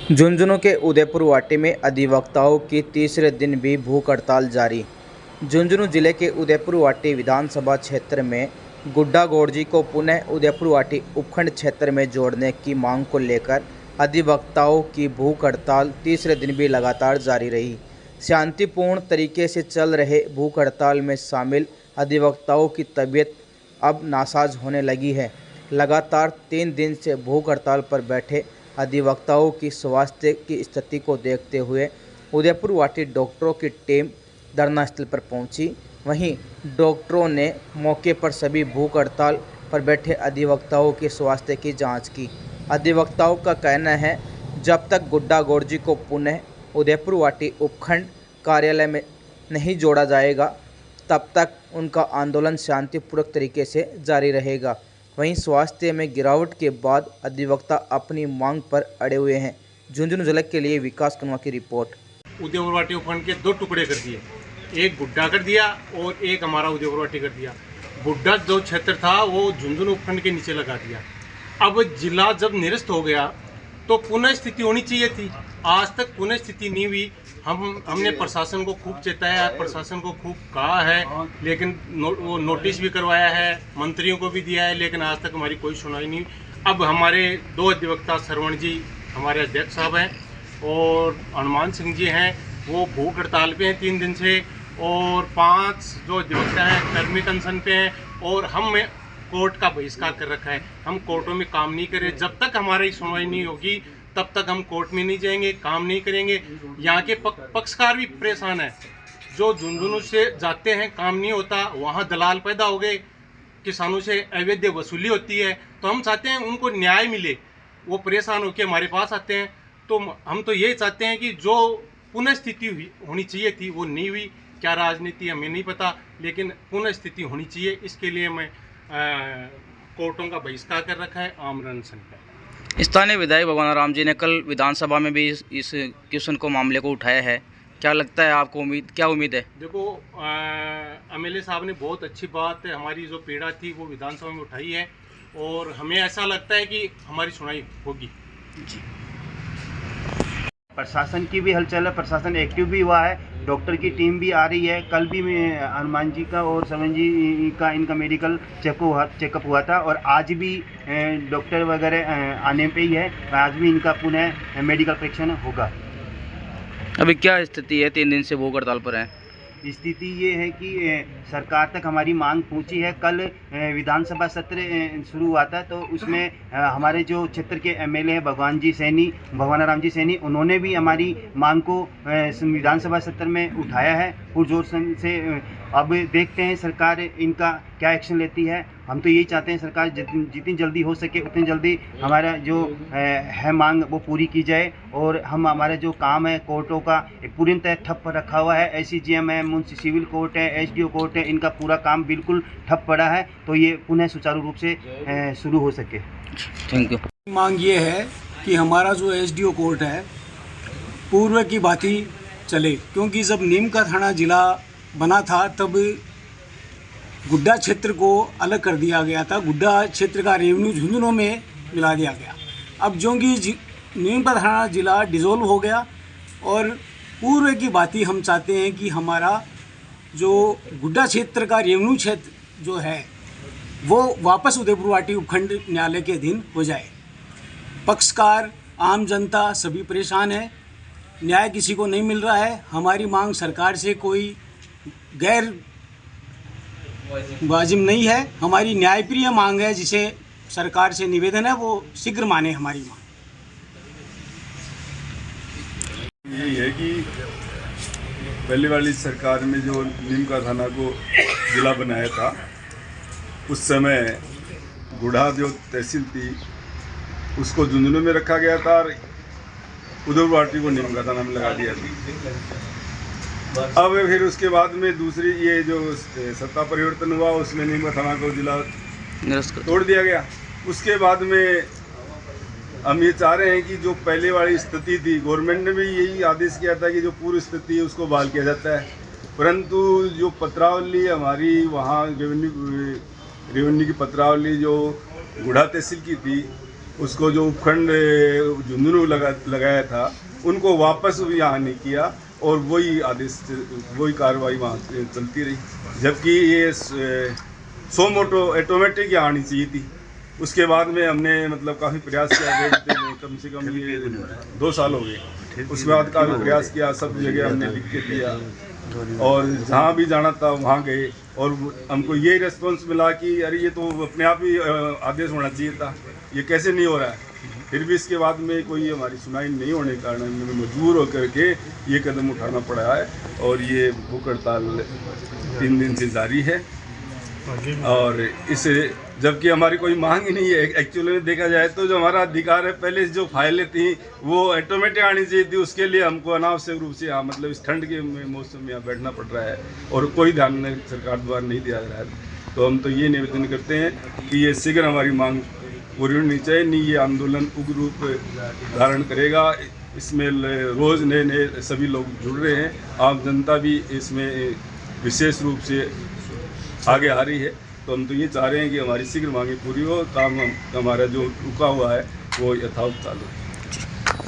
झुंझुनू के उदयपुर वाटी में अधिवक्ताओं की तीसरे दिन भी भूख हड़ताल जारी। झुंझुनू जिले के उदयपुर वाटी विधानसभा क्षेत्र में गुड्डा गोड़जी को पुनः उदयपुर वाटी उपखंड क्षेत्र में जोड़ने की मांग को लेकर अधिवक्ताओं की भूख हड़ताल तीसरे दिन भी लगातार जारी रही। शांतिपूर्ण तरीके से चल रहे भूख हड़ताल में शामिल अधिवक्ताओं की तबीयत अब नासाज होने लगी है। लगातार 3 दिन से भूख हड़ताल पर बैठे अधिवक्ताओं की स्वास्थ्य की स्थिति को देखते हुए उदयपुर वाटी डॉक्टरों की टीम धरना स्थल पर पहुंची। वहीं डॉक्टरों ने मौके पर सभी भूख हड़ताल पर बैठे अधिवक्ताओं के स्वास्थ्य की जांच की। अधिवक्ताओं का कहना है, जब तक गुड्डा गोड़जी को पुनः उदयपुर वाटी उपखंड कार्यालय में नहीं जोड़ा जाएगा, तब तक उनका आंदोलन शांतिपूर्वक तरीके से जारी रहेगा। वहीं स्वास्थ्य में गिरावट के बाद अधिवक्ता अपनी मांग पर अड़े हुए हैं। झुंझुनू जिले के लिए विकास कनवा की रिपोर्ट। उदयपुर वाटी उपखंड के 2 टुकड़े कर दिए, एक गुड्डा कर दिया और एक हमारा उदयपुर वाटी कर दिया। गुड्डा जो क्षेत्र था वो झुंझुनू उपखंड के नीचे लगा दिया। अब जिला जब निरस्त हो गया तो पुनः स्थिति होनी चाहिए थी। आज तक पुनः स्थिति नहीं हुई। हमने प्रशासन को खूब चेताया, प्रशासन को खूब कहा है, लेकिन वो नोटिस भी करवाया है, मंत्रियों को भी दिया है, लेकिन आज तक हमारी कोई सुनवाई नहीं। अब हमारे 2 अधिवक्ता श्रवण जी हमारे अध्यक्ष साहब हैं और हनुमान सिंह जी हैं, वो भूख हड़ताल पे हैं 3 दिन से, और 5 जो अधिवक्ता हैं कर्मिक अनशन पे हैं, और हम कोर्ट का बहिष्कार कर रखा है। हम कोर्टों में काम नहीं करें, जब तक हमारी सुनवाई नहीं होगी तब तक हम कोर्ट में नहीं जाएंगे, काम नहीं करेंगे। यहाँ के पक्षकार भी परेशान हैं, जो झुंझुनू से जाते हैं काम नहीं होता, वहाँ दलाल पैदा हो गए, किसानों से अवैध वसूली होती है, तो हम चाहते हैं उनको न्याय मिले। वो परेशान होकर हमारे पास आते हैं, तो हम तो यही चाहते हैं कि जो पुनः स्थिति होनी चाहिए थी वो नहीं हुई। क्या राजनीति हमें नहीं पता, लेकिन पुनः स्थिति होनी चाहिए। इसके लिए मैं कोर्टों का बहिष्कार कर रखा है, आमरण अनशन पर। स्थानीय विधायक भगवान राम जी ने कल विधानसभा में भी इस क्वेश्चन को मामले को उठाया है। क्या लगता है आपको, क्या उम्मीद है? देखो, एमएलए साहब ने बहुत अच्छी बात हमारी जो पीड़ा थी वो विधानसभा में उठाई है, और हमें ऐसा लगता है कि हमारी सुनवाई होगी। जी। प्रशासन की भी हलचल है, प्रशासन एक्टिव भी हुआ है, डॉक्टर की टीम भी आ रही है। कल भी हनुमान जी का और श्रवण जी का इनका मेडिकल चेकअप हुआ था, और आज भी डॉक्टर वगैरह आने पे ही है। आज भी इनका पुनः मेडिकल परीक्षण होगा। अभी क्या स्थिति है? 3 दिन से भूख हड़ताल पर है। स्थिति ये है कि सरकार तक हमारी मांग पहुंची है। कल विधानसभा सत्र शुरू हुआ था, तो उसमें हमारे जो क्षेत्र के एमएलए हैं भगवान राम जी सैनी, उन्होंने भी हमारी मांग को विधानसभा सत्र में उठाया है पुरजोर से। अब देखते हैं सरकार इनका क्या एक्शन लेती है। हम तो यही चाहते हैं सरकार जितनी जल्दी हो सके उतनी जल्दी हमारा जो है मांग वो पूरी की जाए, और हम हमारा जो काम है कोर्टों का पूरी तरह ठप रखा हुआ है। एसीजीएम है, मुंशी सिविल कोर्ट है, एसडीओ कोर्ट है, इनका पूरा काम बिल्कुल ठप पड़ा है, तो ये पुनः सुचारू रूप से शुरू हो सके। Thank you. मांग ये है कि हमारा जो एसडीओ कोर्ट है पूर्व की भांति चले, क्योंकि जब नीम का थाना जिला बना था तब गुड्डा क्षेत्र को अलग कर दिया गया था। गुड्डा क्षेत्र का रेवेन्यू झुंझुनू में मिला दिया गया। अब जो कि नीम का थाना जिला डिसॉल्व हो गया, और पूर्व की भांति हम चाहते हैं कि हमारा जो गुड्डा क्षेत्र का रेवेन्यू क्षेत्र जो है वो वापस उदयपुर वाटी उपखंड न्यायालय के अधीन हो जाए। पक्षकार, आम जनता सभी परेशान है, न्याय किसी को नहीं मिल रहा है। हमारी मांग सरकार से कोई गैर वाजिब नहीं है, हमारी न्यायप्रिय मांग है, जिसे सरकार से निवेदन है वो शीघ्र माने हमारी मांग। यही है कि पहले वाली सरकार में जो नीम का थाना को जिला बनाया था, उस समय गुढ़ा जो तहसील थी उसको झुंझुनू में रखा गया था, और उदयपुर वाटी को नीम का थाना में लगा दिया था। अब फिर उसके बाद में दूसरी ये जो सत्ता परिवर्तन हुआ, उसमें नीम का थाना को जिला तोड़ दिया गया। उसके बाद में हम ये चाह रहे हैं कि जो पहले वाली स्थिति थी, गवर्नमेंट ने भी यही आदेश किया था कि जो पूर्व स्थिति है उसको बहाल किया जाता है, परंतु जो पत्रावली हमारी वहाँ रेवेन्यू की पत्रावली जो गुढ़ा तहसील की थी, उसको जो उपखंड झुंझुनू लगाया था उनको वापस भी यहाँ नहीं किया और वही आदेश वही कार्रवाई वहाँ चलती रही, जबकि ये सोमोटो ऑटोमेटिक यहाँ आनी चाहिए थी। उसके बाद में हमने मतलब काफ़ी प्रयास किया, कम से कम ये 2 साल हो गए। उसके बाद काफ़ी प्रयास किया, सब जगह हमने लिख के दिया और जहाँ भी जाना था वहाँ गए और हमको ये रिस्पॉन्स मिला कि अरे ये तो अपने आप ही आदेश होना चाहिए था, ये कैसे नहीं हो रहा है। फिर भी इसके बाद में कोई हमारी सुनाई नहीं होने के कारण हमें मजबूर होकर के ये कदम उठाना पड़ा है और ये भूख हड़ताल 3 दिन से जारी है। और इसे जबकि हमारी कोई मांग ही नहीं है, एक्चुअली में देखा जाए तो जो हमारा अधिकार है, पहले जो फाइलें थी वो ऑटोमेटिक आनी चाहिए थी, उसके लिए हमको अनावश्यक रूप से यहाँ मतलब इस ठंड के मौसम में यहाँ बैठना पड़ रहा है और कोई ध्यान सरकार द्वारा नहीं दिया जा रहा है। तो हम तो ये निवेदन करते हैं कि ये शीघ्र हमारी मांग पूरी होनी चाहिए, नहीं ये आंदोलन उग्र रूप धारण करेगा। इसमें रोज़ नए नए सभी लोग जुड़ रहे हैं, आम जनता भी इसमें विशेष रूप से आगे आ रही है। तो हम तो ये चाह रहे हैं कि हमारी शीघ्र मांगे पूरी हो, काम हमारा जो रुका हुआ है वो यथावत चालू है।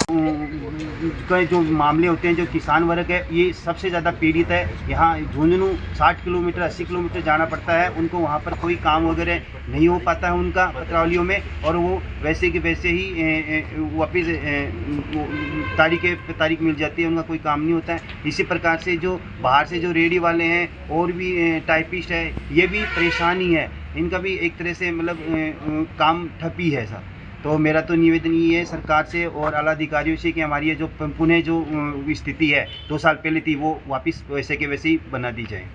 के जो मामले होते हैं, जो किसान वर्ग है ये सबसे ज़्यादा पीड़ित है। यहाँ झुंझुनू 60 किलोमीटर 80 किलोमीटर जाना पड़ता है, उनको वहाँ पर कोई काम वगैरह नहीं हो पाता है उनका पत्रावलियों में, और वो वैसे कि वैसे ही वापिस तारीख मिल जाती है, उनका कोई काम नहीं होता है। इसी प्रकार से जो बाहर से जो रेडी वाले हैं और भी टाइपिस्ट है, ये भी परेशानी है, इनका भी एक तरह से मतलब काम ठपी है सर। तो मेरा तो निवेदन ये है सरकार से और आला अधिकारियों से कि हमारी ये जो पुनः जो स्थिति है 2 साल पहले थी वो वापस वैसे के वैसे ही बना दी जाए।